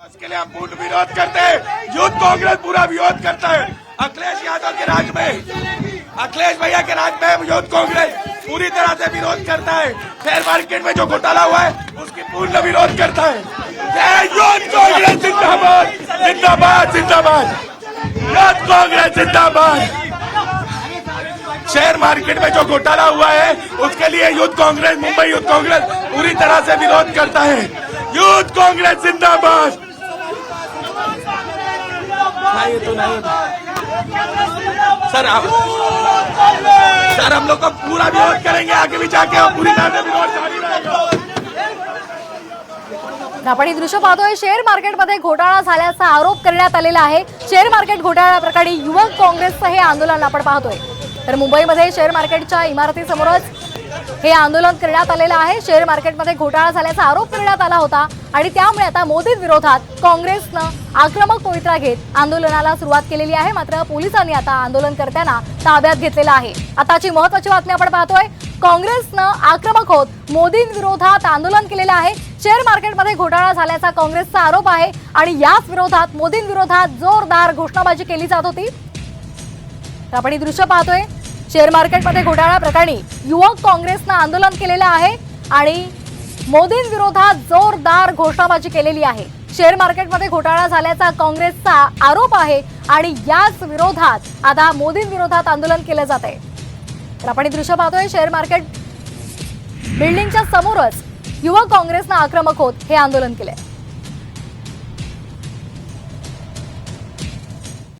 इसके लिए हम पूर्ण विरोध करते हैं। यूथ कांग्रेस पूरा विरोध करता है। अखिलेश यादव के राज में, अखिलेश भैया के राज में यूथ कांग्रेस पूरी तरह से विरोध करता है। शेयर मार्केट में जो घोटाला हुआ है उसकी पूर्ण विरोध करता है। यूथ कांग्रेस जिंदाबाद, जिंदाबाद, जिंदाबाद। यूथ कांग्रेस जिंदाबाद। शेयर मार्केट में जो घोटाला हुआ है उसके लिए यूथ कांग्रेस, मुंबई यूथ कांग्रेस पूरी तरह से विरोध करता है। यूथ कांग्रेस जिंदाबाद। नहीं तो नहीं सर, हम लोग का पूरा विरोध करेंगे, आगे भी जाके और पूरी तरह से विरोध जारी रहेगा। आपण ही दृश्य पाहतोय, शेअर मार्केटमध्ये घोटाळा झाल्याचा आरोप करण्यात आलेला आहे। शेअर मार्केट घोटाळा प्रकरणी युवक काँग्रेसचं हे आंदोलन आपण पाहतोय। तर मुंबईमध्ये शेअर मार्केटच्या इमारतीसमोरच हे आंदोलन करण्यात आलेलं आहे। शेअर मार्केटमध्ये घोटाळा झाल्याचा आरोप करण्यात आला होता आणि त्यामुळे आता मोदींविरोधात काँग्रेसनं आक्रमक पवित्रा घेत आंदोलनाला सुरुवात केलेली आहे। मात्र पोलिसांनी आता आंदोलनकर्त्यांना ताब्यात घेतलेलं आहे। आताची महत्त्वाची बातमी आपण पाहतोय, काँग्रेसनं आक्रमक होत मोदींविरोधात आंदोलन केलेलं आहे। शेअर मार्केटमध्ये घोटाळा झाल्याचा काँग्रेसचा आरोप आहे आणि याच विरोधात मोदींविरोधात जोरदार घोषणाबाजी केली जात होती। आपण ही दृश्य पाहतोय, शेअर मार्केटमध्ये घोटाळा प्रकरणी युवक काँग्रेसनं आंदोलन केलेलं आहे आणि मोदींविरोधात जोरदार घोषणाबाजी केलेली आहे। शेअर मार्केटमध्ये घोटाळा झाल्याचा काँग्रेसचा आरोप आहे आणि याच विरोधात आता मोदींविरोधात आंदोलन केलं जात आहे। तर आपण हे दृश्य पाहतोय, शेअर मार्केट बिल्डिंगच्या समोरच युवक काँग्रेसनं आक्रमक होत हे आंदोलन केलंय।